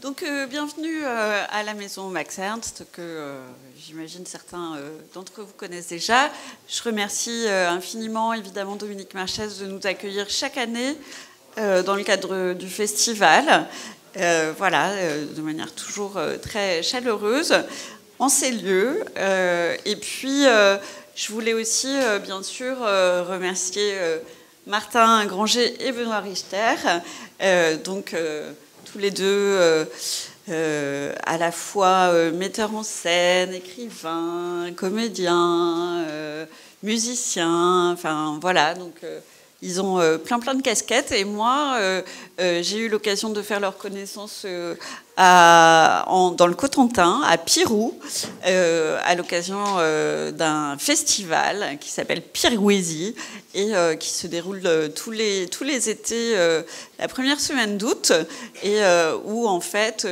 Donc, bienvenue à la maison Max Ernst, que j'imagine certains d'entre vous connaissent déjà. Je remercie infiniment, évidemment, Dominique Marchès de nous accueillir chaque année dans le cadre du festival, de manière toujours très chaleureuse, en ces lieux. Et puis, je voulais aussi, bien sûr, remercier Martin Granger et Benoît Richter, tous les deux à la fois metteurs en scène, écrivains, comédiens, musiciens, enfin voilà, donc ils ont plein de casquettes. Et moi, j'ai eu l'occasion de faire leur connaissance dans le Cotentin, à Pirou, à l'occasion d'un festival qui s'appelle Pirouésie et qui se déroule tous les étés, la première semaine d'août, et où en fait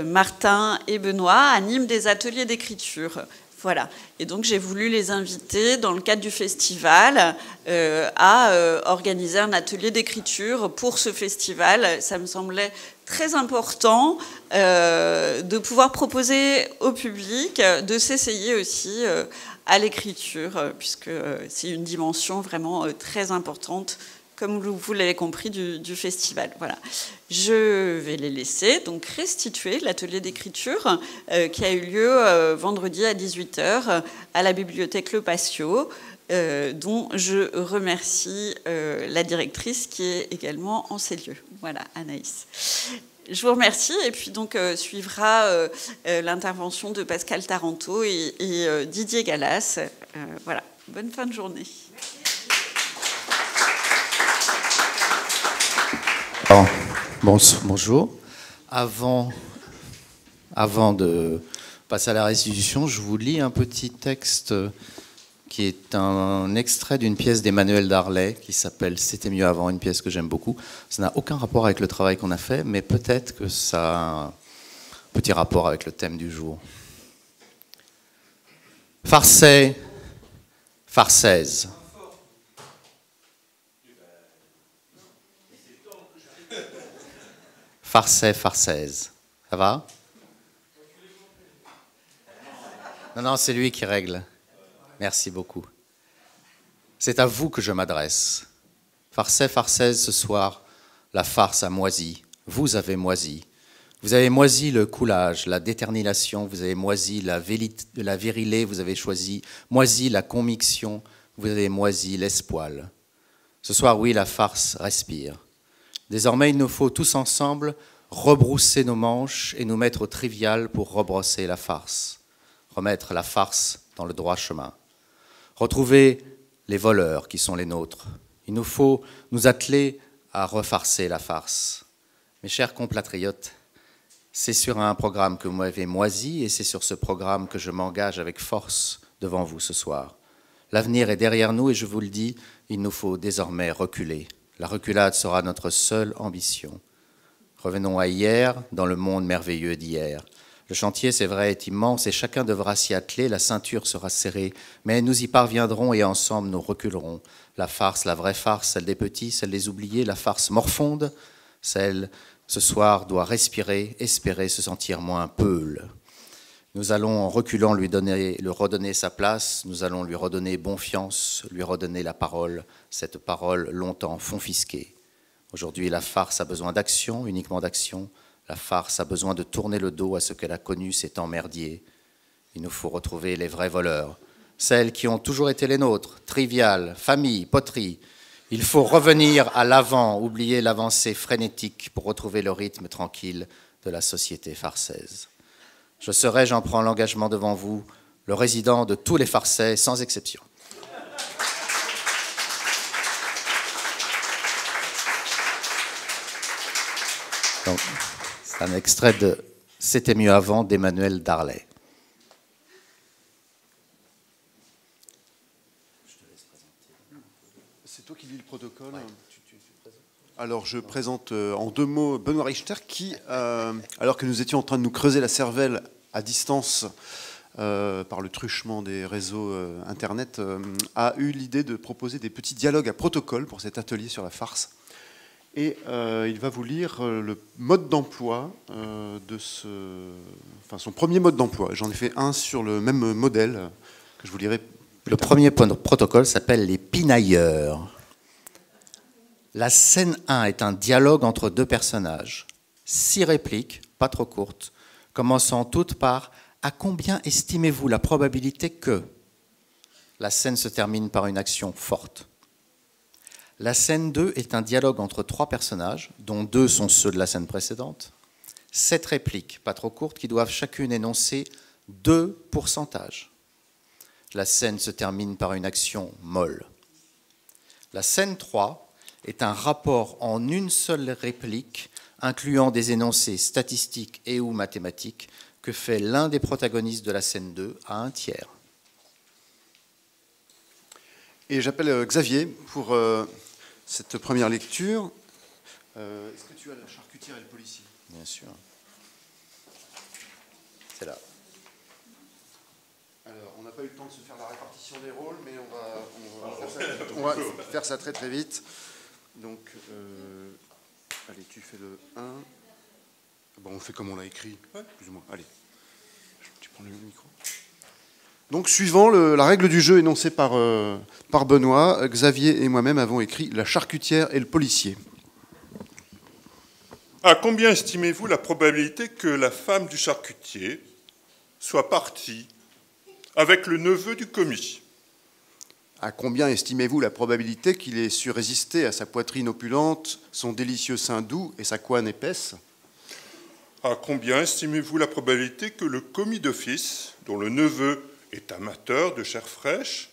Martin et Benoît animent des ateliers d'écriture. Voilà. Et donc j'ai voulu les inviter dans le cadre du festival à organiser un atelier d'écriture pour ce festival. Ça me semblait très important de pouvoir proposer au public de s'essayer aussi à l'écriture, puisque c'est une dimension vraiment très importante, comme vous l'avez compris, du festival. Voilà. Je vais les laisser donc restituer l'atelier d'écriture qui a eu lieu vendredi à 18h à la bibliothèque Le Patio, dont je remercie la directrice qui est également en ces lieux. Voilà, Anaïs. Je vous remercie, et puis donc suivra l'intervention de Pascal Taranto et Didier Gallas. Voilà, bonne fin de journée. Bonjour. Avant de passer à la restitution, je vous lis un petit texte qui est un extrait d'une pièce d'Emmanuel Darlet qui s'appelle « C'était mieux avant », une pièce que j'aime beaucoup. Ça n'a aucun rapport avec le travail qu'on a fait, mais peut-être que ça a un petit rapport avec le thème du jour. Farçais, farçaise. Farçais, farçaise. Ça va? Non, c'est lui qui règle. Merci beaucoup. C'est à vous que je m'adresse. Farçais, farçaise, ce soir, la farce a moisi. Vous avez moisi. Vous avez moisi le coulage, la détermination, vous avez moisi la virilité, vous avez moisi la conviction, vous avez moisi l'espoil. Ce soir, oui, la farce respire. Désormais, il nous faut tous ensemble rebrousser nos manches et nous mettre au trivial pour rebrosser la farce. Remettre la farce dans le droit chemin. Retrouver les voleurs qui sont les nôtres. Il nous faut nous atteler à refarcer la farce. Mes chers compatriotes, c'est sur un programme que vous m'avez moisi et c'est sur ce programme que je m'engage avec force devant vous ce soir. L'avenir est derrière nous et je vous le dis, il nous faut désormais reculer. La reculade sera notre seule ambition. Revenons à hier, dans le monde merveilleux d'hier. Le chantier, c'est vrai, est immense et chacun devra s'y atteler, la ceinture sera serrée, mais nous y parviendrons et ensemble nous reculerons. La farce, la vraie farce, celle des petits, celle des oubliés, la farce morfonde, celle, ce soir, doit respirer, espérer se sentir moins peule. Nous allons, en reculant, lui redonner sa place, nous allons lui redonner confiance, lui redonner la parole, cette parole longtemps confisquée. Aujourd'hui, la farce a besoin d'action, uniquement d'action. La farce a besoin de tourner le dos à ce qu'elle a connu, ces temps merdiers. Il nous faut retrouver les vrais voleurs, celles qui ont toujours été les nôtres, triviales, famille, poterie. Il faut revenir à l'avant, oublier l'avancée frénétique pour retrouver le rythme tranquille de la société farçaise. Je serai, j'en prends l'engagement devant vous, le résident de tous les farçais, sans exception. C'est un extrait de « C'était mieux avant » d'Emmanuel Darlet. C'est toi qui lis le protocole. Ouais. Alors, je présente en 2 mots Benoît Richter qui, alors que nous étions en train de nous creuser la cervelle à distance par le truchement des réseaux Internet, a eu l'idée de proposer des petits dialogues à protocole pour cet atelier sur la farce. Et il va vous lire le mode d'emploi son premier mode d'emploi. J'en ai fait un sur le même modèle que je vous lirai. Le premier protocole s'appelle les pinailleurs. La scène 1 est un dialogue entre deux personnages. 6 répliques, pas trop courtes, commençant toutes par « À combien estimez-vous la probabilité que ?» La scène se termine par une action forte. La scène 2 est un dialogue entre 3 personnages, dont 2 sont ceux de la scène précédente. 7 répliques, pas trop courtes, qui doivent chacune énoncer 2 pourcentages. La scène se termine par une action molle. La scène 3 est un rapport en une seule réplique, incluant des énoncés statistiques et ou mathématiques, que fait l'un des protagonistes de la scène 2 à un tiers. Et j'appelle Xavier pour cette première lecture. Est-ce que tu as la charcutière et le policier? Bien sûr. C'est là. Alors, on n'a pas eu le temps de se faire la répartition des rôles, mais on va faire ça très très vite. Donc, allez, tu fais le 1. Bon, on fait comme on l'a écrit, plus ou moins. Allez, tu prends le micro. Donc, suivant la règle du jeu énoncée par Benoît, Xavier et moi-même avons écrit la charcutière et le policier. À combien estimez-vous la probabilité que la femme du charcutier soit partie avec le neveu du commis? À combien estimez-vous la probabilité qu'il ait su résister à sa poitrine opulente, son délicieux sein doux et sa couenne épaisse? À combien estimez-vous la probabilité que le commis d'office, dont le neveu est amateur de chair fraîche,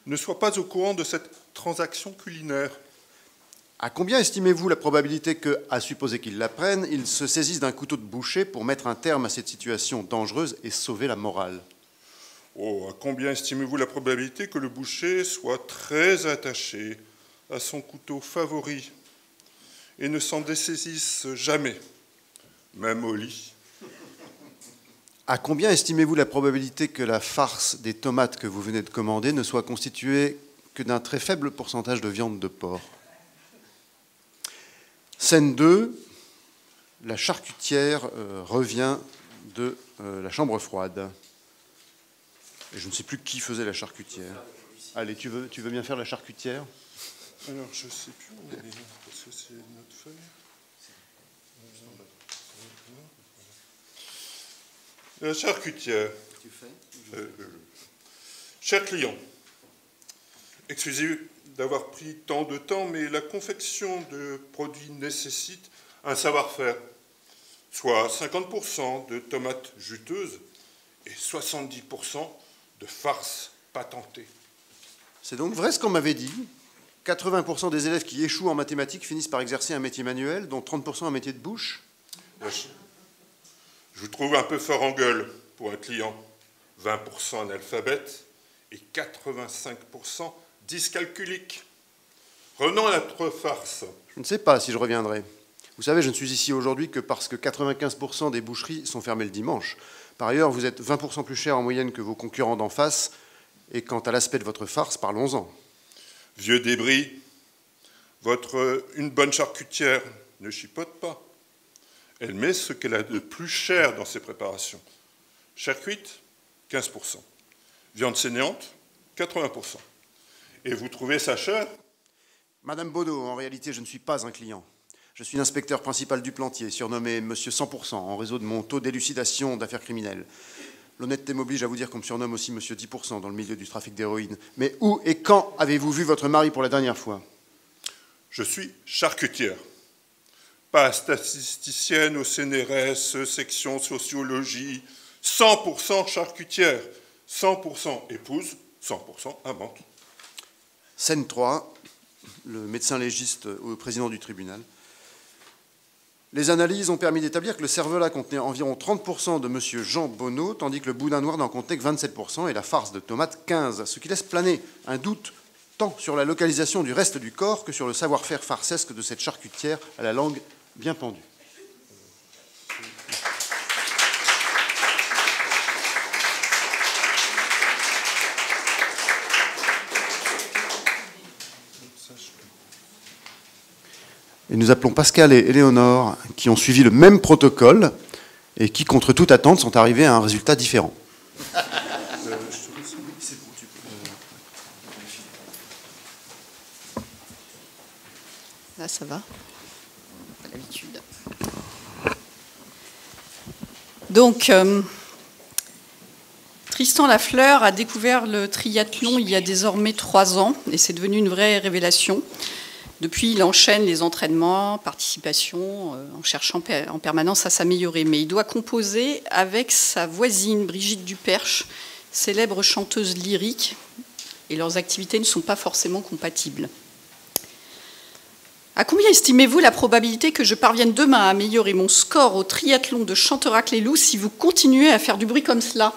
ne soit pas au courant de cette transaction culinaire? À combien estimez-vous la probabilité que, à supposer qu'il l'apprenne, il se saisisse d'un couteau de boucher pour mettre un terme à cette situation dangereuse et sauver la morale? Oh, à combien estimez-vous la probabilité que le boucher soit très attaché à son couteau favori et ne s'en dessaisisse jamais, même au lit? À combien estimez-vous la probabilité que la farce des tomates que vous venez de commander ne soit constituée que d'un très faible pourcentage de viande de porc? Scène 2, la charcutière revient de la chambre froide. Et je ne sais plus qui faisait la charcutière. Allez, tu veux bien faire la charcutière? Alors, je ne sais plus où on est, parce que c'est notre feuille. La charcutière. Cher client, excusez d'avoir pris tant de temps, mais la confection de produits nécessite un savoir-faire, soit 50% de tomates juteuses et 70% de farce patentée. C'est donc vrai ce qu'on m'avait dit. 80% des élèves qui échouent en mathématiques finissent par exercer un métier manuel, dont 30% un métier de bouche. Je vous trouve un peu fort en gueule pour un client. 20% analphabète et 85% dyscalculique. Revenons à notre farce. Je ne sais pas si je reviendrai. Vous savez, je ne suis ici aujourd'hui que parce que 95% des boucheries sont fermées le dimanche. Par ailleurs, vous êtes 20% plus cher en moyenne que vos concurrents d'en face. Et quant à l'aspect de votre farce, parlons-en. Vieux débris, une bonne charcutière ne chipote pas. Elle met ce qu'elle a de plus cher dans ses préparations. Chair cuite, 15%. Viande saignante, 80%. Et vous trouvez ça cher? Madame Baudot, en réalité, je ne suis pas un client. Je suis l'inspecteur principal du Plantier, surnommé Monsieur 100%, en réseau de mon taux d'élucidation d'affaires criminelles. L'honnêteté m'oblige à vous dire qu'on me surnomme aussi Monsieur 10% dans le milieu du trafic d'héroïne. Mais où et quand avez-vous vu votre mari pour la dernière fois? Je suis charcutière. Pas statisticienne au CNRS, section sociologie. 100% charcutière. 100% épouse, 100% amante. Scène 3, le médecin légiste au président du tribunal. Les analyses ont permis d'établir que le cervelas contenait environ 30% de M. Jean Bonneau, tandis que le boudin noir n'en contenait que 27% et la farce de tomate 15%, ce qui laisse planer un doute tant sur la localisation du reste du corps que sur le savoir-faire farcesque de cette charcutière à la langue bien pendue. Et nous appelons Pascal et Éléonore, qui ont suivi le même protocole et qui, contre toute attente, sont arrivés à un résultat différent. Là, ça va. Pas l'habitude. Donc, Tristan Lafleur a découvert le triathlon il y a désormais 3 ans et c'est devenu une vraie révélation. Depuis, il enchaîne les entraînements, participation, en cherchant en permanence à s'améliorer. Mais il doit composer avec sa voisine Brigitte Duperche, célèbre chanteuse lyrique, et leurs activités ne sont pas forcément compatibles. À combien estimez-vous la probabilité que je parvienne demain à améliorer mon score au triathlon de Chanterac-les-Loups si vous continuez à faire du bruit comme cela ?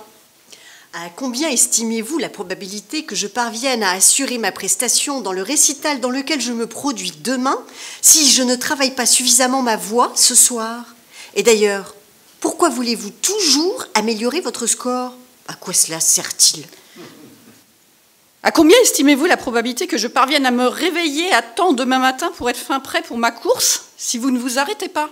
À combien estimez-vous la probabilité que je parvienne à assurer ma prestation dans le récital dans lequel je me produis demain si je ne travaille pas suffisamment ma voix ce soir ? Et d'ailleurs, pourquoi voulez-vous toujours améliorer votre score ? À quoi cela sert-il ? À combien estimez-vous la probabilité que je parvienne à me réveiller à temps demain matin pour être fin prêt pour ma course si vous ne vous arrêtez pas ?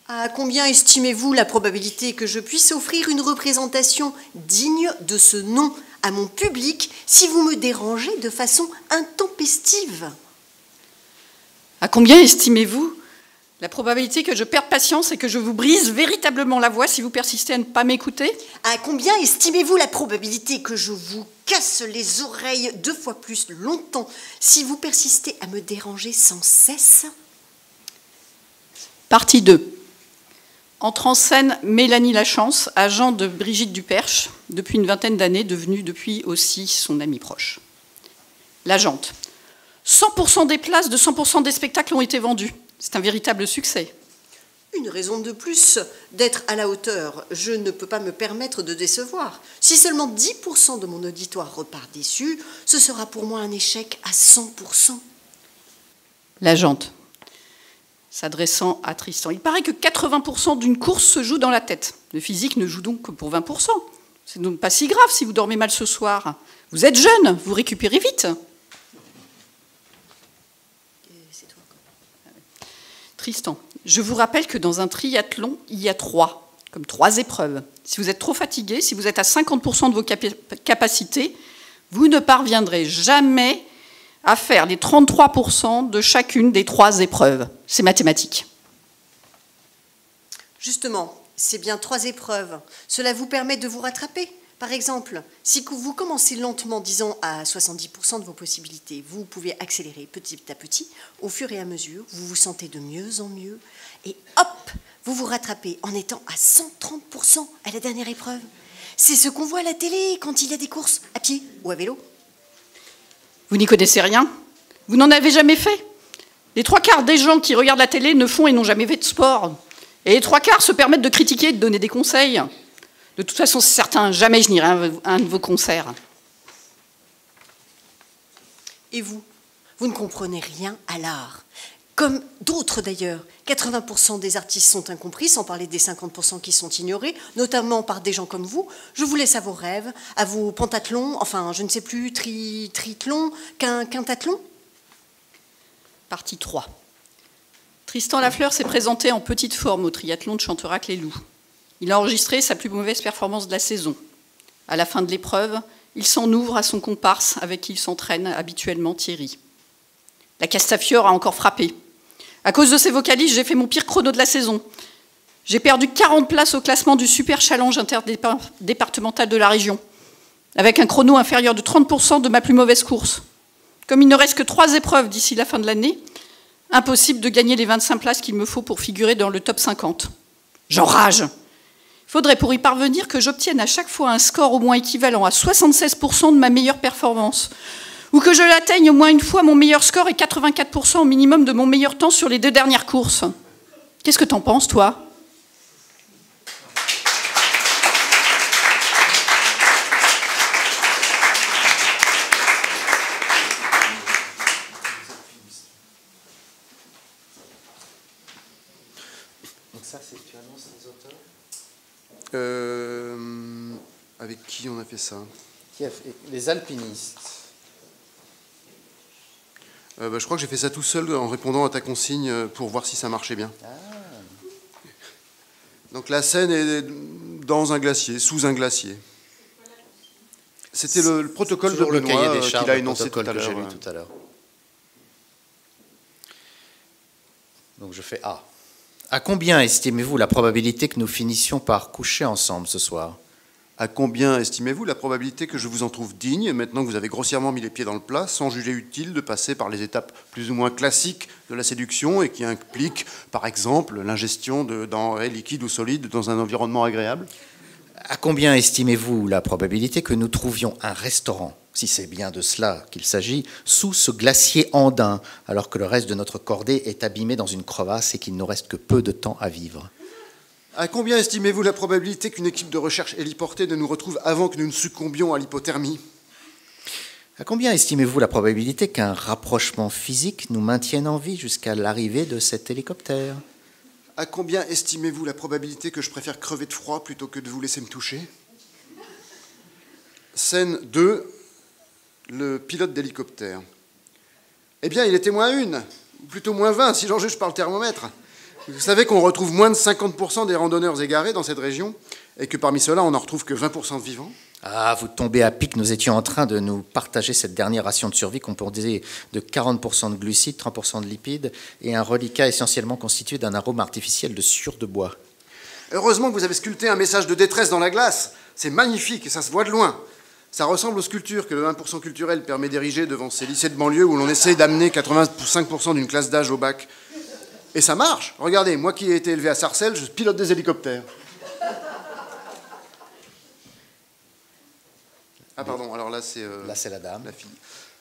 À combien estimez-vous la probabilité que je puisse offrir une représentation digne de ce nom à mon public si vous me dérangez de façon intempestive ? À combien estimez-vous la probabilité que je perde patience et que je vous brise véritablement la voix si vous persistez à ne pas m'écouter ? À combien estimez-vous la probabilité que je vous casse les oreilles 2 fois plus longtemps si vous persistez à me déranger sans cesse ? Partie 2. Entre en scène Mélanie Lachance, agent de Brigitte Duperche, depuis une 20aine d'années, devenue depuis aussi son amie proche. L'agente. 100% des places de 100% des spectacles ont été vendues. C'est un véritable succès. Une raison de plus d'être à la hauteur. Je ne peux pas me permettre de décevoir. Si seulement 10% de mon auditoire repart déçu, ce sera pour moi un échec à 100%. L'agente. S'adressant à Tristan. Il paraît que 80% d'une course se joue dans la tête. Le physique ne joue donc que pour 20%. C'est donc pas si grave si vous dormez mal ce soir. Vous êtes jeune, vous récupérez vite. C'est toi. Tristan, je vous rappelle que dans un triathlon, il y a 3 épreuves. Si vous êtes trop fatigué, si vous êtes à 50% de vos capacités, vous ne parviendrez jamais à faire les 33% de chacune des 3 épreuves. C'est mathématique. Justement, c'est bien 3 épreuves. Cela vous permet de vous rattraper. Par exemple, si vous commencez lentement, disons à 70% de vos possibilités, vous pouvez accélérer petit à petit, au fur et à mesure, vous vous sentez de mieux en mieux, et hop, vous vous rattrapez en étant à 130% à la dernière épreuve. C'est ce qu'on voit à la télé quand il y a des courses à pied ou à vélo. Vous n'y connaissez rien ? Vous n'en avez jamais fait ? Les 3/4 des gens qui regardent la télé ne font et n'ont jamais fait de sport. Et les 3/4 se permettent de critiquer et de donner des conseils. De toute façon, c'est certain, jamais je n'irai à un de vos concerts. Et vous ne comprenez rien à l'art. Comme d'autres d'ailleurs, 80% des artistes sont incompris, sans parler des 50% qui sont ignorés, notamment par des gens comme vous. Je vous laisse à vos rêves, à vos pentathlons, enfin, je ne sais plus, triathlon, quintathlon. Partie 3. Tristan Lafleur s'est présenté en petite forme au triathlon de Chanterac-les-Loups. Il a enregistré sa plus mauvaise performance de la saison. À la fin de l'épreuve, il s'en ouvre à son comparse avec qui il s'entraîne habituellement, Thierry. La Castafiore a encore frappé. À cause de ces vocalistes, j'ai fait mon pire chrono de la saison. J'ai perdu 40 places au classement du Super Challenge interdépartemental de la région, avec un chrono inférieur de 30% de ma plus mauvaise course. Comme il ne reste que 3 épreuves d'ici la fin de l'année, impossible de gagner les 25 places qu'il me faut pour figurer dans le top 50. J'enrage. Il faudrait pour y parvenir que j'obtienne à chaque fois un score au moins équivalent à 76% de ma meilleure performance, ou que je l'atteigne au moins une fois mon meilleur score et 84% au minimum de mon meilleur temps sur les 2 dernières courses. Qu'est-ce que t'en penses, toi ? Donc ça, c'est tu annonces les auteurs ? Avec qui on a fait ça ? Qui a fait les alpinistes. Je crois que j'ai fait ça tout seul en répondant à ta consigne pour voir si ça marchait bien. Donc la scène est dans un glacier, sous un glacier. C'était le protocole de Benoît qu'il a énoncé tout à l'heure. Donc je fais A. À combien estimez-vous la probabilité que nous finissions par coucher ensemble ce soir? À combien estimez-vous la probabilité que je vous en trouve digne, maintenant que vous avez grossièrement mis les pieds dans le plat, sans juger utile de passer par les étapes plus ou moins classiques de la séduction et qui impliquent, par exemple, l'ingestion de denrées liquides ou solides dans un environnement agréable? À combien estimez-vous la probabilité que nous trouvions un restaurant, si c'est bien de cela qu'il s'agit, sous ce glacier andin, alors que le reste de notre cordée est abîmé dans une crevasse et qu'il nous reste que peu de temps à vivre? À combien estimez-vous la probabilité qu'une équipe de recherche héliportée ne nous retrouve avant que nous ne succombions à l'hypothermie? À combien estimez-vous la probabilité qu'un rapprochement physique nous maintienne en vie jusqu'à l'arrivée de cet hélicoptère? À combien estimez-vous la probabilité que je préfère crever de froid plutôt que de vous laisser me toucher? Scène 2, le pilote d'hélicoptère. Eh bien, il était -1, ou plutôt -20 si j'en juge par le thermomètre. Vous savez qu'on retrouve moins de 50% des randonneurs égarés dans cette région, et que parmi ceux-là, on n'en retrouve que 20% de vivants. Ah, vous tombez à pic, nous étions en train de nous partager cette dernière ration de survie composée de 40% de glucides, 30% de lipides et un reliquat essentiellement constitué d'un arôme artificiel de sciure de bois. Heureusement que vous avez sculpté un message de détresse dans la glace. C'est magnifique et ça se voit de loin. Ça ressemble aux sculptures que le 1% culturel permet d'ériger devant ces lycées de banlieue où l'on essaie d'amener 85% d'une classe d'âge au bac. Et ça marche. Regardez, moi qui ai été élevé à Sarcelles, je pilote des hélicoptères. Ah pardon, alors là c'est... Là c'est la dame. La fille.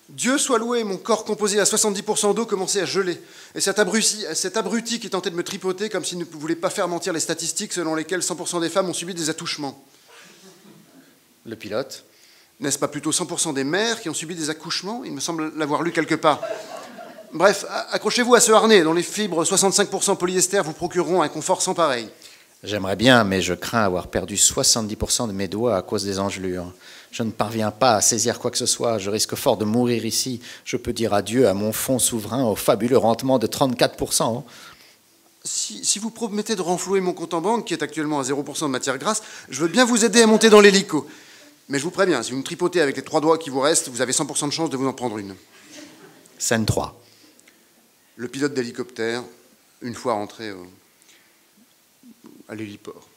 Dieu soit loué, mon corps composé à 70% d'eau commençait à geler. Et cet abruti qui tentait de me tripoter comme s'il ne voulait pas faire mentir les statistiques selon lesquelles 100% des femmes ont subi des attouchements. Le pilote. N'est-ce pas plutôt 100% des mères qui ont subi des accouchements? Il me semble l'avoir lu quelque part. Bref, accrochez-vous à ce harnais dont les fibres 65% polyester vous procureront un confort sans pareil. J'aimerais bien, mais je crains avoir perdu 70% de mes doigts à cause des engelures. Je ne parviens pas à saisir quoi que ce soit. Je risque fort de mourir ici. Je peux dire adieu à mon fonds souverain au fabuleux rendement de 34%. Si vous promettez de renflouer mon compte en banque, qui est actuellement à 0% de matière grasse, je veux bien vous aider à monter dans l'hélico. Mais je vous préviens, si vous me tripotez avec les 3 doigts qui vous restent, vous avez 100% de chance de vous en prendre une. Scène 3. Le pilote d'hélicoptère, une fois rentré à l'héliport.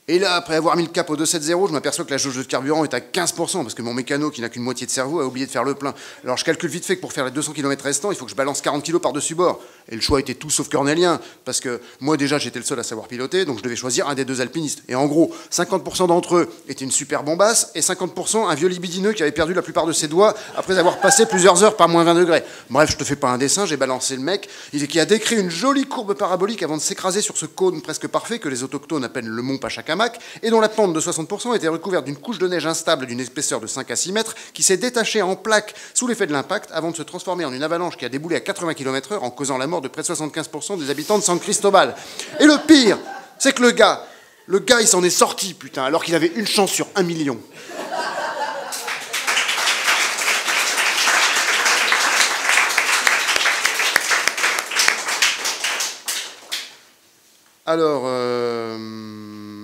Et là, après avoir mis le cap au 270, je m'aperçois que la jauge de carburant est à 15%, parce que mon mécano, qui n'a qu'une moitié de cerveau, a oublié de faire le plein. Alors je calcule vite fait que pour faire les 200 km restants, il faut que je balance 40 kg par-dessus bord. Et le choix était tout sauf cornélien, parce que moi déjà j'étais le seul à savoir piloter, donc je devais choisir un des 2 alpinistes. Et en gros, 50% d'entre eux étaient une super bombasse, et 50% un vieux libidineux qui avait perdu la plupart de ses doigts après avoir passé plusieurs heures par -20 degrés. Bref, je te fais pas un dessin, j'ai balancé le mec, qui a décrit une jolie courbe parabolique avant de s'écraser sur ce cône presque parfait que les autochtones appellent le mont Pachacamac, et dont la pente de 60% était recouverte d'une couche de neige instable d'une épaisseur de 5 à 6 mètres qui s'est détachée en plaques sous l'effet de l'impact avant de se transformer en une avalanche qui a déboulé à 80 km/h en causant la mort de près de 75% des habitants de San Cristobal. Et le pire, c'est que le gars, il s'en est sorti, putain, alors qu'il avait une chance sur 1 million. Alors,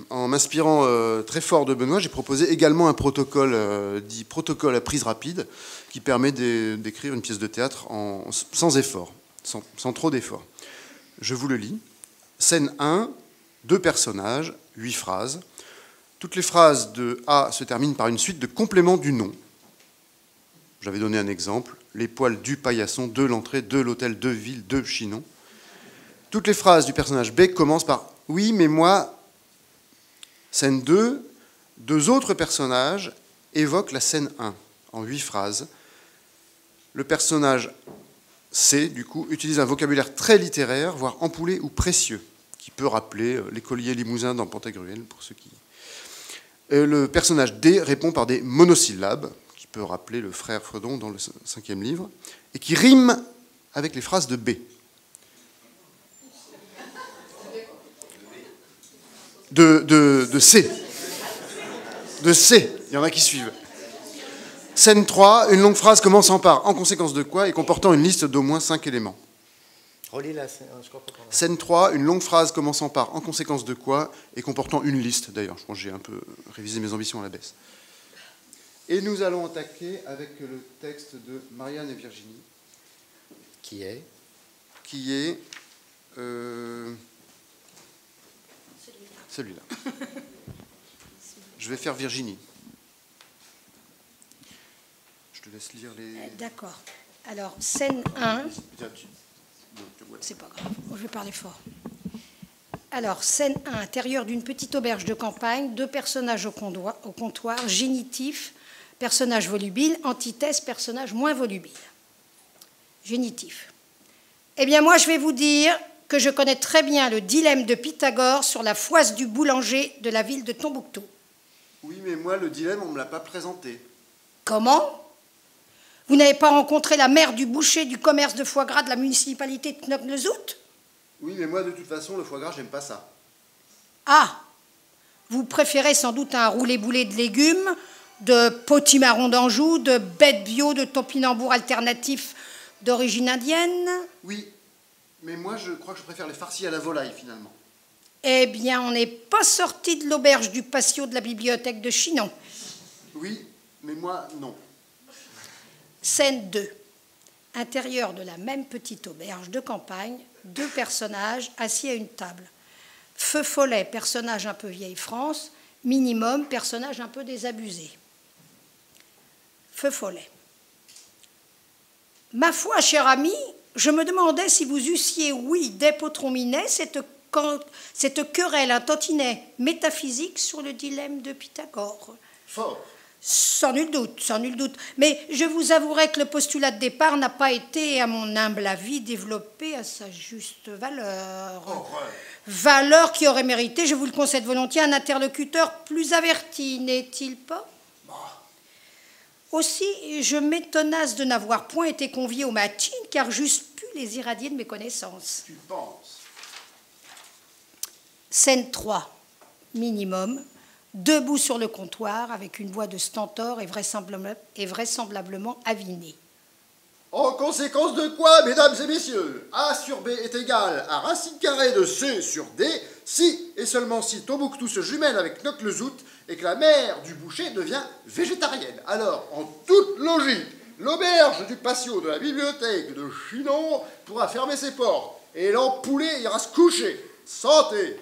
en m'inspirant très fort de Benoît, j'ai proposé également un protocole dit protocole à prise rapide qui permet d'écrire une pièce de théâtre sans effort, sans trop d'effort. Je vous le lis. Scène 1, 2 personnages, 8 phrases. Toutes les phrases de A se terminent par une suite de compléments du nom. J'avais donné un exemple. Les poils du paillasson, de l'entrée, de l'hôtel, de ville, de Chinon. Toutes les phrases du personnage B commencent par « oui, mais moi ». Scène 2, 2 autres personnages évoquent la scène 1 en 8 phrases. Le personnage C, du coup, utilise un vocabulaire très littéraire, voire ampoulé ou précieux, qui peut rappeler l'écolier limousin dans Pantagruel, pour ceux qui... Et le personnage D répond par des monosyllabes, qui peut rappeler le frère Fredon dans le 5e livre, et qui rime avec les phrases de B. De C. De C. Il y en a qui suivent. Scène 3, une longue phrase commençant par « en conséquence de quoi » et comportant une liste d'au moins 5 éléments. Relis la scène, je crois pas qu'on a... Scène 3, une longue phrase commençant par « en conséquence de quoi » et comportant une liste, d'ailleurs. Je pense que j'ai un peu révisé mes ambitions à la baisse. Et nous allons attaquer avec le texte de Marianne et Virginie. Qui est celui-là. Je vais faire Virginie. Je te laisse lire les... D'accord. Alors, scène 1. C'est pas grave, je vais parler fort. Alors, scène 1, intérieur d'une petite auberge de campagne, 2 personnages au comptoir, génitif, personnage volubile, antithèse, personnage moins volubile. Génitif. Eh bien, moi, je vais vous dire que je connais très bien le dilemme de Pythagore sur la foisse du boulanger de la ville de Tombouctou. Oui, mais moi, le dilemme, on ne me l'a pas présenté. Comment ? Vous n'avez pas rencontré la mère du boucher du commerce de foie gras de la municipalité de Knokke-le-Zout ? Oui, mais moi, de toute façon, le foie gras, j'aime pas ça. Ah ! Vous préférez sans doute un roulé-boulé de légumes, de potimarron d'Anjou, de bêtes bio, de topinambour alternatif d'origine indienne ? Oui, mais moi, je crois que je préfère les farcis à la volaille, finalement. Eh bien, on n'est pas sorti de l'auberge du patio de la bibliothèque de Chinon. Oui, mais moi, non. Scène 2. Intérieur de la même petite auberge de campagne, 2 personnages assis à une table. Feu Follet, personnage un peu vieille France, Minimum, personnage un peu désabusé. Feu Follet. Ma foi, cher ami, je me demandais si vous eussiez, oui, dépotrominé cette querelle, un tantinet métaphysique sur le dilemme de Pythagore. Fort. Sans nul doute, sans nul doute. Mais je vous avouerai que le postulat de départ n'a pas été, à mon humble avis, développé à sa juste valeur. Horreur. Valeur qui aurait mérité, je vous le concède volontiers, un interlocuteur plus averti, n'est-il pas ? Aussi, je m'étonnasse de n'avoir point été convié aux matines, car j'eusse pu les irradier de mes connaissances. Tu penses? Scène 3, Minimum, debout sur le comptoir, avec une voix de stentor et vraisemblablement avinée. En conséquence de quoi, mesdames et messieurs, A sur B est égal à racine carrée de C sur D, si et seulement si Tombouctou se jumelle avec Knokke-le-Zout et que la mère du boucher devient végétarienne. Alors, en toute logique, l'auberge du patio de la bibliothèque de Chinon pourra fermer ses portes et l'empoulé ira se coucher. Santé!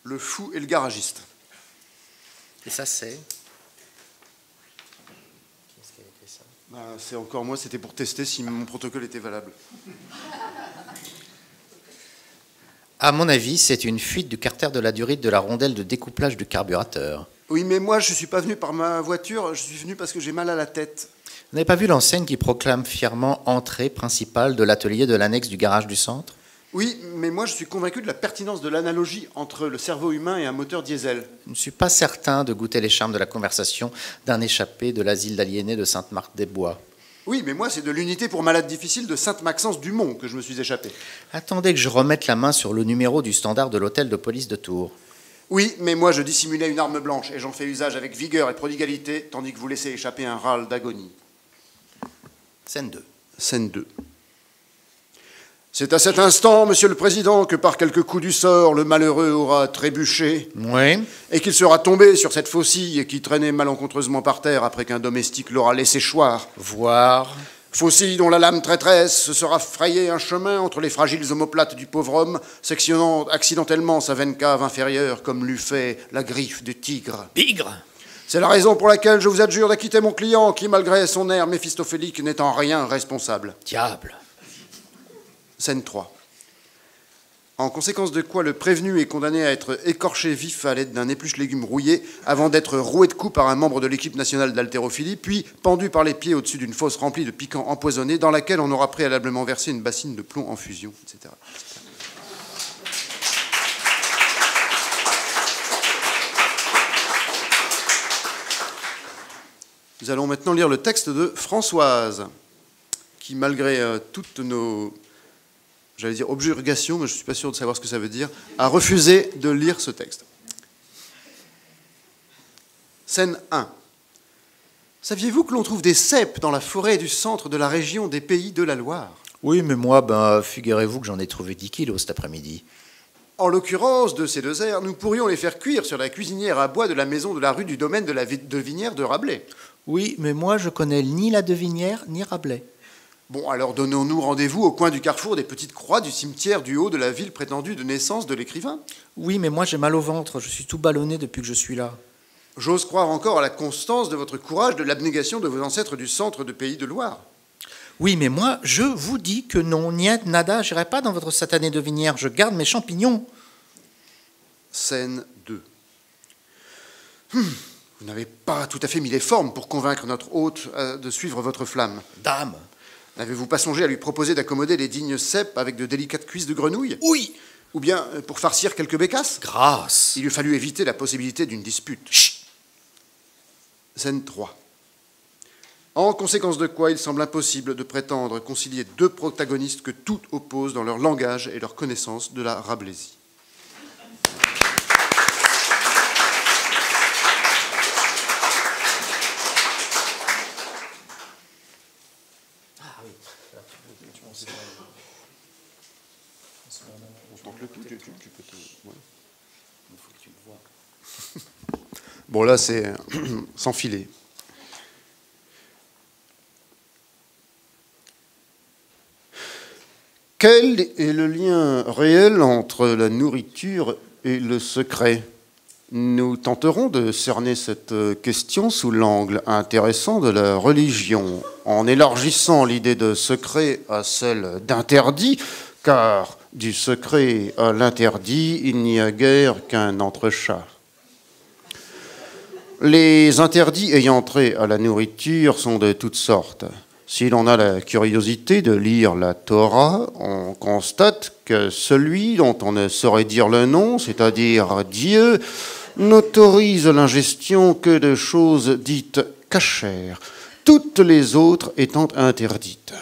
Le fou et le garagiste. Et ça, c'est... Qui est-ce qui a écrit ça? C'est encore moi, c'était pour tester si mon protocole était valable. À mon avis, c'est une fuite du carter de la durite de la rondelle de découplage du carburateur. Oui, mais moi, je ne suis pas venu par ma voiture, je suis venu parce que j'ai mal à la tête. Vous n'avez pas vu l'enseigne qui proclame fièrement entrée principale de l'atelier de l'annexe du garage du centre? Oui, mais moi, je suis convaincu de la pertinence de l'analogie entre le cerveau humain et un moteur diesel. Je ne suis pas certain de goûter les charmes de la conversation d'un échappé de l'asile d'aliénés de Sainte-Marthe-des-Bois. Oui, mais moi, c'est de l'unité pour malades difficiles de Sainte-Maxence-du-Mont que je me suis échappé. Attendez que je remette la main sur le numéro du standard de l'hôtel de police de Tours. Oui, mais moi, je dissimulais une arme blanche et j'en fais usage avec vigueur et prodigalité, tandis que vous laissez échapper un râle d'agonie. Scène 2. Scène 2. C'est à cet instant, Monsieur le Président, que par quelques coups du sort, le malheureux aura trébuché Oui. et qu'il sera tombé sur cette faucille qui traînait malencontreusement par terre après qu'un domestique l'aura laissé choir. Voir. Faucille dont la lame traîtresse se sera frayé un chemin entre les fragiles omoplates du pauvre homme, sectionnant accidentellement sa veine cave inférieure comme l'eût fait la griffe du tigre. Bigre. C'est la raison pour laquelle je vous adjure d'acquitter mon client qui, malgré son air méphistophélique, n'est en rien responsable. Diable. Scène 3. En conséquence de quoi le prévenu est condamné à être écorché vif à l'aide d'un épluche-légumes rouillé avant d'être roué de coups par un membre de l'équipe nationale d'haltérophilie, puis pendu par les pieds au-dessus d'une fosse remplie de piquants empoisonnés dans laquelle on aura préalablement versé une bassine de plomb en fusion, etc. Nous allons maintenant lire le texte de Françoise, qui, malgré toutes nos, j'allais dire objurgations, mais je ne suis pas sûr de savoir ce que ça veut dire, a refusé de lire ce texte. Scène 1. Saviez-vous que l'on trouve des cèpes dans la forêt du centre de la région des Pays de la Loire? Oui, mais moi, figurez-vous que j'en ai trouvé 10 kilos cet après-midi. En l'occurrence de ces 2 airs, nous pourrions les faire cuire sur la cuisinière à bois de la maison de la rue du domaine de la Devinière de Rabelais. Oui, mais moi, je connais ni la Devinière, ni Rabelais. Bon, alors donnons-nous rendez-vous au coin du carrefour des petites croix du cimetière du haut de la ville prétendue de naissance de l'écrivain. Oui, mais moi, j'ai mal au ventre. Je suis tout ballonné depuis que je suis là. J'ose croire encore à la constance de votre courage, de l'abnégation de vos ancêtres du centre de Pays de Loire. Oui, mais moi, je vous dis que non, niet, nada, j'irai pas dans votre satanée Devinière. Je garde mes champignons. Scène 2. Vous n'avez pas tout à fait mis les formes pour convaincre notre hôte de suivre votre flamme. Dame. N'avez-vous pas songé à lui proposer d'accommoder les dignes cèpes avec de délicates cuisses de grenouille? Oui. Ou bien pour farcir quelques bécasses? Grâce. Il lui fallut éviter la possibilité d'une dispute. Chut. Scène 3. En conséquence de quoi il semble impossible de prétendre concilier 2 protagonistes que tout oppose dans leur langage et leur connaissance de la Rablaisie. Bon, là, c'est sans filet. Quel est le lien réel entre la nourriture et le secret? Nous tenterons de cerner cette question sous l'angle intéressant de la religion, en élargissant l'idée de secret à celle d'interdit, car du secret à l'interdit, il n'y a guère qu'un entrechat. Les interdits ayant trait à la nourriture sont de toutes sortes. Si l'on a la curiosité de lire la Torah, on constate que celui dont on ne saurait dire le nom, c'est-à-dire Dieu, n'autorise l'ingestion que de choses dites cachères, toutes les autres étant interdites.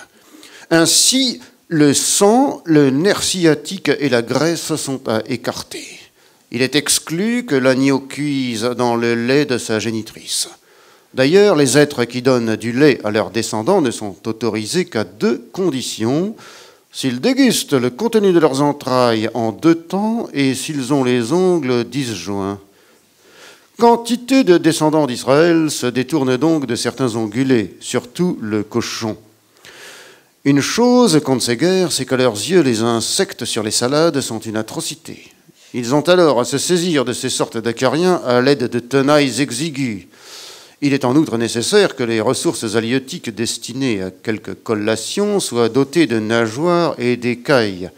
Ainsi, le sang, le nerf sciatique et la graisse sont à écarter. Il est exclu que l'agneau cuise dans le lait de sa génitrice. D'ailleurs, les êtres qui donnent du lait à leurs descendants ne sont autorisés qu'à 2 conditions: s'ils dégustent le contenu de leurs entrailles en 2 temps et s'ils ont les ongles disjoints. Quantité de descendants d'Israël se détournent donc de certains ongulés, surtout le cochon. Une chose qu'on ne sait guère, c'est qu'à leurs yeux, les insectes sur les salades sont une atrocité. Ils ont alors à se saisir de ces sortes d'acariens à l'aide de tenailles exiguës. Il est en outre nécessaire que les ressources halieutiques destinées à quelque collation soient dotées de nageoires et d'écailles.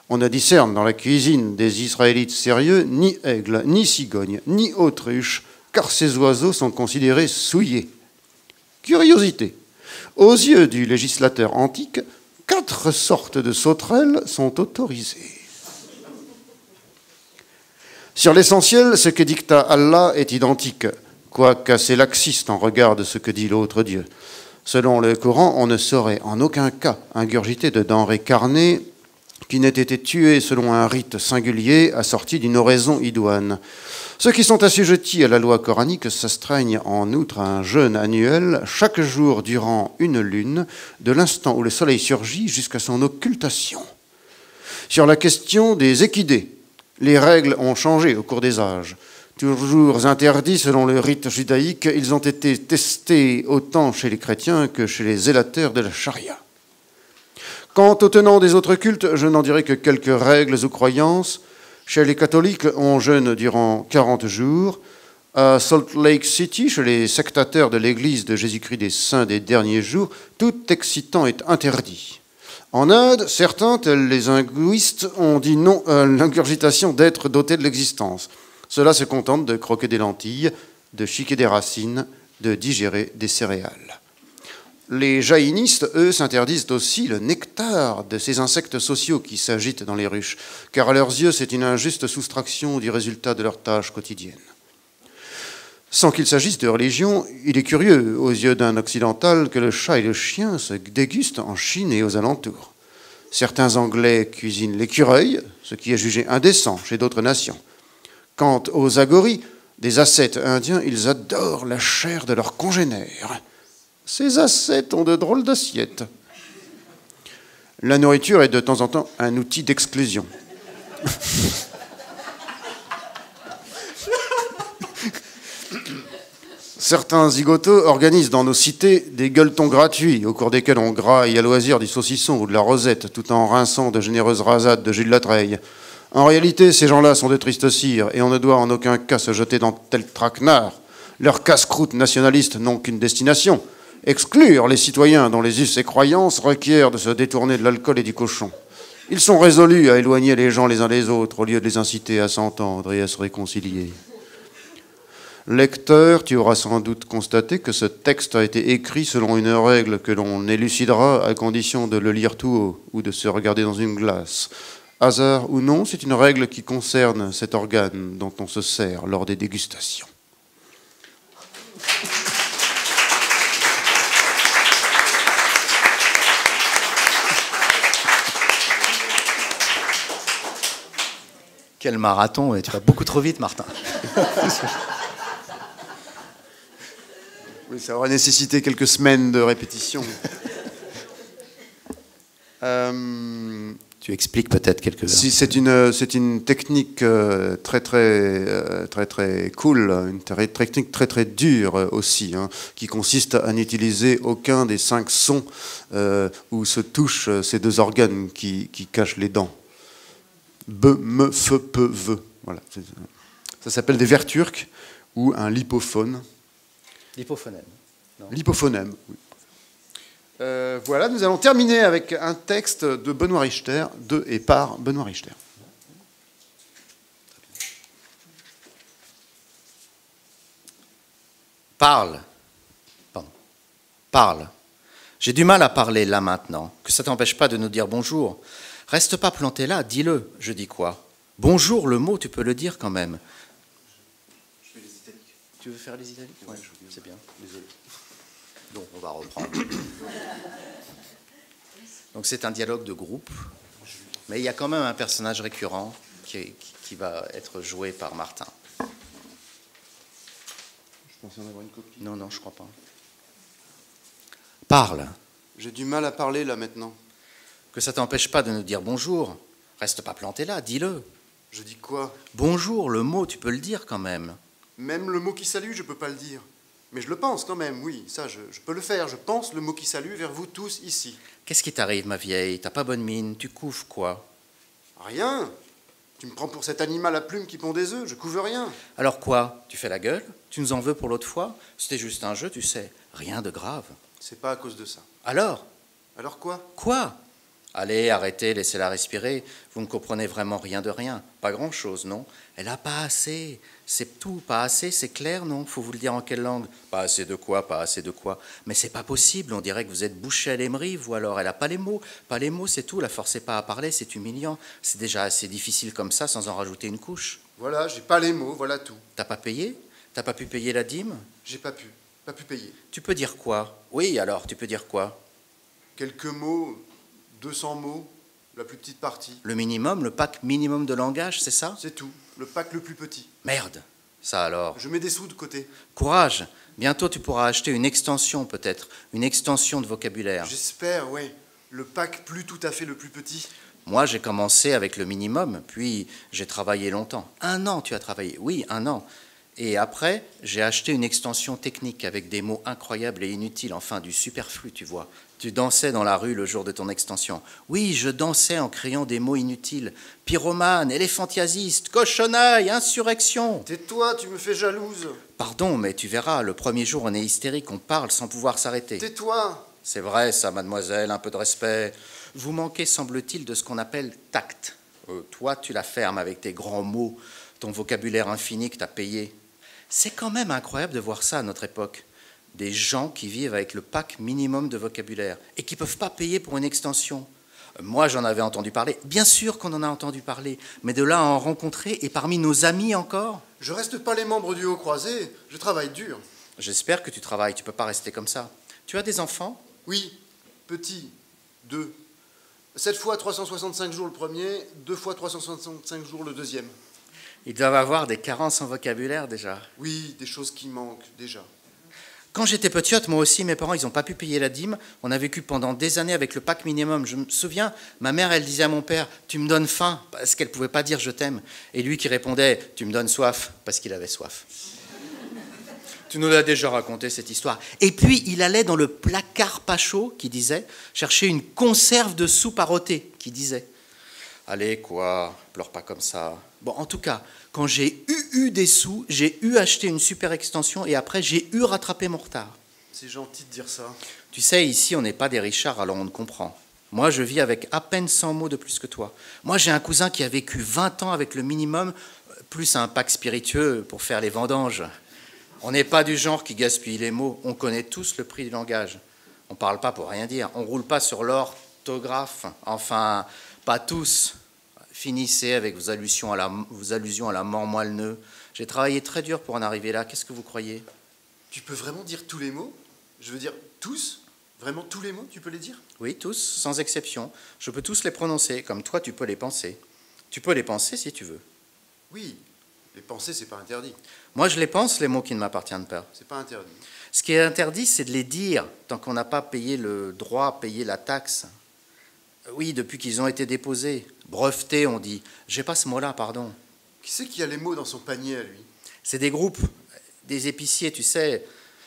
On ne discerne dans la cuisine des Israélites sérieux ni aigle, ni cigogne, ni autruche, car ces oiseaux sont considérés souillés. Curiosité. Aux yeux du législateur antique, 4 sortes de sauterelles sont autorisées. Sur l'essentiel, ce que dicta Allah est identique, quoique assez laxiste en regard de ce que dit l'autre Dieu. Selon le Coran, on ne saurait en aucun cas ingurgiter de denrées carnées qui n'aient été tuées selon un rite singulier assorti d'une oraison idoine. Ceux qui sont assujettis à la loi coranique s'astreignent en outre à un jeûne annuel chaque jour durant 1 lune, de l'instant où le soleil surgit jusqu'à son occultation. Sur la question des équidés, les règles ont changé au cours des âges. Toujours interdits selon le rite judaïque, ils ont été testés autant chez les chrétiens que chez les zélateurs de la charia. Quant aux tenants des autres cultes, je n'en dirai que quelques règles ou croyances. Chez les catholiques, on jeûne durant 40 jours. À Salt Lake City, chez les sectateurs de l'Église de Jésus-Christ des Saints des Derniers Jours, tout excitant est interdit. En Inde, certains, tels les hindouistes, ont dit non à l'ingurgitation d'êtres dotés de l'existence. Cela se contente de croquer des lentilles, de chiquer des racines, de digérer des céréales. Les jaïnistes, eux, s'interdisent aussi le nectar de ces insectes sociaux qui s'agitent dans les ruches, car à leurs yeux, c'est une injuste soustraction du résultat de leur tâche quotidienne. Sans qu'il s'agisse de religion, il est curieux, aux yeux d'un occidental, que le chat et le chien se dégustent en Chine et aux alentours. Certains Anglais cuisinent l'écureuil, ce qui est jugé indécent chez d'autres nations. Quant aux agoris, des ascètes indiens, ils adorent la chair de leurs congénères. Ces ascètes ont de drôles d'assiettes. La nourriture est de temps en temps un outil d'exclusion. Certains zigotos organisent dans nos cités des gueuletons gratuits au cours desquels on graille à loisir du saucisson ou de la rosette tout en rinçant de généreuses rasades de Gilles Latreille. En réalité, ces gens-là sont de tristes cires et on ne doit en aucun cas se jeter dans tel traquenard. Leurs casse-croûtes nationalistes n'ont qu'une destination, exclure les citoyens dont les us et croyances requièrent de se détourner de l'alcool et du cochon. Ils sont résolus à éloigner les gens les uns des autres au lieu de les inciter à s'entendre et à se réconcilier. Lecteur, tu auras sans doute constaté que ce texte a été écrit selon une règle que l'on élucidera à condition de le lire tout haut ou de se regarder dans une glace. Hasard ou non, c'est une règle qui concerne cet organe dont on se sert lors des dégustations. Quel marathon, et tu vas beaucoup trop vite, Martin. Oui, ça aurait nécessité quelques semaines de répétition. Tu expliques peut-être quelques... Si, c'est une technique très cool, une technique très dure aussi, hein, qui consiste à n'utiliser aucun des 5 sons où se touchent ces 2 organes qui cachent les dents. B, me, fe, pe, ve. Voilà. Ça s'appelle des vers turcs ou un lipophone. L'hypophonème. L'hypophonème, oui. Voilà, nous allons terminer avec un texte de Benoît Richter, de et par Benoît Richter. Parle. Pardon. Parle. J'ai du mal à parler là maintenant, que ça t'empêche pas de nous dire bonjour. Reste pas planté là, dis-le. Je dis quoi? Bonjour, le mot, tu peux le dire quand même. Je fais les italiques. Tu veux faire les italiques? Oui, c'est bien. Désolé. Donc, on va reprendre. Donc, c'est un dialogue de groupe, mais il y a quand même un personnage récurrent qui va être joué par Martin. Je pensais en avoir une copie. Non, je crois pas. Parle. J'ai du mal à parler là maintenant. Que ça t'empêche pas de nous dire bonjour. Reste pas planté là, dis-le. Je dis quoi? Bonjour, le mot, tu peux le dire quand même. Même le mot qui salue, je peux pas le dire. Mais je le pense quand même, oui, ça, je peux le faire. Je pense le mot qui salue vers vous tous ici. Qu'est-ce qui t'arrive, ma vieille? T'as pas bonne mine, tu couves quoi? Rien. Tu me prends pour cet animal à plumes qui pond des œufs, je couve rien. Alors quoi? Tu fais la gueule? Tu nous en veux pour l'autre fois? C'était juste un jeu, tu sais. Rien de grave. C'est pas à cause de ça. Alors? Alors quoi? Quoi? Allez, arrêtez, laissez-la respirer. Vous ne comprenez vraiment rien de rien. Pas grand-chose, non? Elle a pas assez. C'est tout, pas assez, c'est clair, non? Faut vous le dire en quelle langue? Pas assez de quoi, pas assez de quoi? Mais c'est pas possible, on dirait que vous êtes bouché à l'émery, vous alors. Elle a pas les mots. Pas les mots, c'est tout. La forcez pas à parler, c'est humiliant. C'est déjà assez difficile comme ça, sans en rajouter une couche. Voilà, j'ai pas les mots, voilà tout. T'as pas payé? T'as pas pu payer la dîme? J'ai pas pu payer. Tu peux dire quoi? Oui, alors, tu peux dire quoi? Quelques mots, 200 mots, la plus petite partie. Le minimum, le pack minimum de langage, c'est ça? C'est tout, le pack le plus petit. Merde, ça alors. Je mets des sous de côté. Courage, bientôt tu pourras acheter une extension peut-être, une extension de vocabulaire. J'espère, oui. Le pack plus tout à fait le plus petit. Moi j'ai commencé avec le minimum, puis j'ai travaillé longtemps. 1 an tu as travaillé, oui, 1 an. Et après, j'ai acheté une extension technique avec des mots incroyables et inutiles, enfin du superflu, tu vois. Tu dansais dans la rue le jour de ton extension. Oui, je dansais en criant des mots inutiles. Pyromane, éléphantiasiste, cochonaille, insurrection. Tais-toi, tu me fais jalouse. Pardon, mais tu verras, le premier jour on est hystérique, on parle sans pouvoir s'arrêter. Tais-toi. C'est vrai ça, mademoiselle, un peu de respect. Vous manquez, semble-t-il, de ce qu'on appelle tact. Toi, tu la fermes avec tes grands mots, ton vocabulaire infini que t'as payé. C'est quand même incroyable de voir ça à notre époque. Des gens qui vivent avec le pack minimum de vocabulaire et qui ne peuvent pas payer pour une extension. Moi, j'en avais entendu parler. Bien sûr qu'on en a entendu parler, mais de là à en rencontrer, et parmi nos amis encore. Je reste pas les membres du haut croisé, je travaille dur. J'espère que tu travailles, tu peux pas rester comme ça. Tu as des enfants? Oui, petit, 2. 7 fois 365 jours le premier, 2 fois 365 jours le deuxième. Ils doivent avoir des carences en vocabulaire déjà. Oui, des choses qui manquent déjà. Quand j'étais petite, moi aussi, mes parents, ils n'ont pas pu payer la dîme. On a vécu pendant des années avec le pack minimum. Je me souviens, ma mère, elle disait à mon père, tu me donnes faim, parce qu'elle ne pouvait pas dire je t'aime. Et lui qui répondait, tu me donnes soif, parce qu'il avait soif. Tu nous l'as déjà raconté, cette histoire. Et puis, il allait dans le placard pas chaud, qui disait, chercher une conserve de soupe à rôter, qui disait, allez, quoi, pleure pas comme ça. Bon, en tout cas, quand j'ai eu des sous, j'ai acheté une super extension et après, j'ai rattrapé mon retard. C'est gentil de dire ça. Tu sais, ici, on n'est pas des richards, alors on ne comprend. Moi, je vis avec à peine 100 mots de plus que toi. Moi, j'ai un cousin qui a vécu 20 ans avec le minimum, plus un pack spiritueux pour faire les vendanges. On n'est pas du genre qui gaspille les mots. On connaît tous le prix du langage. On ne parle pas pour rien dire. On ne roule pas sur l'orthographe. Enfin, pas tous. Finissez avec vos allusions à la mort moelle-nœud. J'ai travaillé très dur pour en arriver là. Qu'est-ce que vous croyez? Tu peux vraiment dire tous les mots? Je veux dire tous? Vraiment tous les mots, tu peux les dire? Oui, tous, sans exception. Je peux tous les prononcer, comme toi, tu peux les penser. Tu peux les penser si tu veux. Oui, les penser, c'est pas interdit. Moi, je les pense, les mots qui ne m'appartiennent pas. C'est pas interdit. Ce qui est interdit, c'est de les dire, tant qu'on n'a pas payé le droit, payé la taxe. Oui, depuis qu'ils ont été déposés. Brevetés, on dit. J'ai pas ce mot-là, pardon. Qui c'est qui a les mots dans son panier à lui? C'est des groupes, des épiciers, tu sais.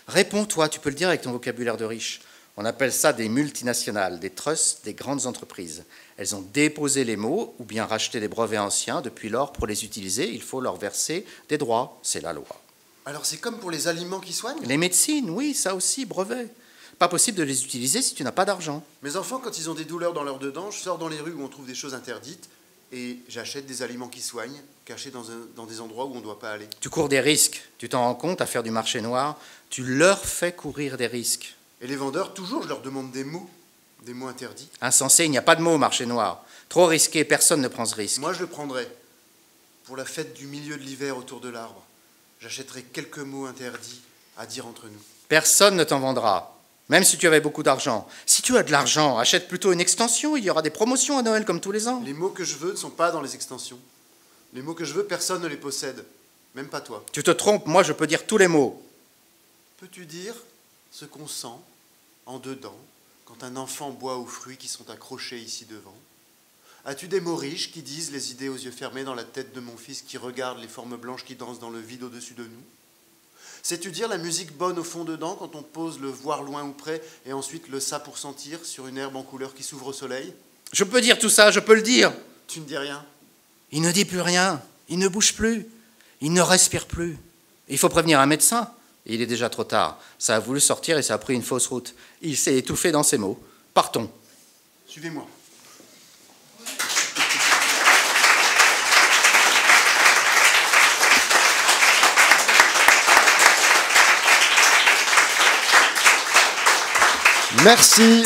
Réponds, toi, tu peux le dire avec ton vocabulaire de riche. On appelle ça des multinationales, des trusts, des grandes entreprises. Elles ont déposé les mots ou bien racheté des brevets anciens. Depuis lors, pour les utiliser, il faut leur verser des droits. C'est la loi. Alors c'est comme pour les aliments qui soignent? Les médecines, oui, ça aussi, brevets. Pas possible de les utiliser si tu n'as pas d'argent. Mes enfants, quand ils ont des douleurs dans leurs dedans, je sors dans les rues où on trouve des choses interdites et j'achète des aliments qui soignent, cachés dans des endroits où on ne doit pas aller. Tu cours des risques. Tu t'en rends compte à faire du marché noir. Tu leur fais courir des risques. Et les vendeurs, toujours, je leur demande des mots interdits. Insensé, il n'y a pas de mots au marché noir. Trop risqué, personne ne prend ce risque. Moi, je le prendrais. Pour la fête du milieu de l'hiver autour de l'arbre, j'achèterai quelques mots interdits à dire entre nous. Personne ne t'en vendra, même si tu avais beaucoup d'argent. Si tu as de l'argent, achète plutôt une extension. Il y aura des promotions à Noël comme tous les ans. Les mots que je veux ne sont pas dans les extensions. Les mots que je veux, personne ne les possède. Même pas toi. Tu te trompes, moi je peux dire tous les mots. Peux-tu dire ce qu'on sent en dedans quand un enfant boit aux fruits qui sont accrochés ici devant? As-tu des mots riches qui disent les idées aux yeux fermés dans la tête de mon fils qui regarde les formes blanches qui dansent dans le vide au-dessus de nous? Sais-tu dire la musique bonne au fond dedans quand on pose le voir loin ou près et ensuite le ça pour sentir sur une herbe en couleur qui s'ouvre au soleil? Je peux dire tout ça, je peux le dire. Tu ne dis rien. Il ne dit plus rien, il ne bouge plus, il ne respire plus. Il faut prévenir un médecin. Il est déjà trop tard. Ça a voulu sortir et ça a pris une fausse route. Il s'est étouffé dans ses mots. Partons. Suivez-moi. Merci.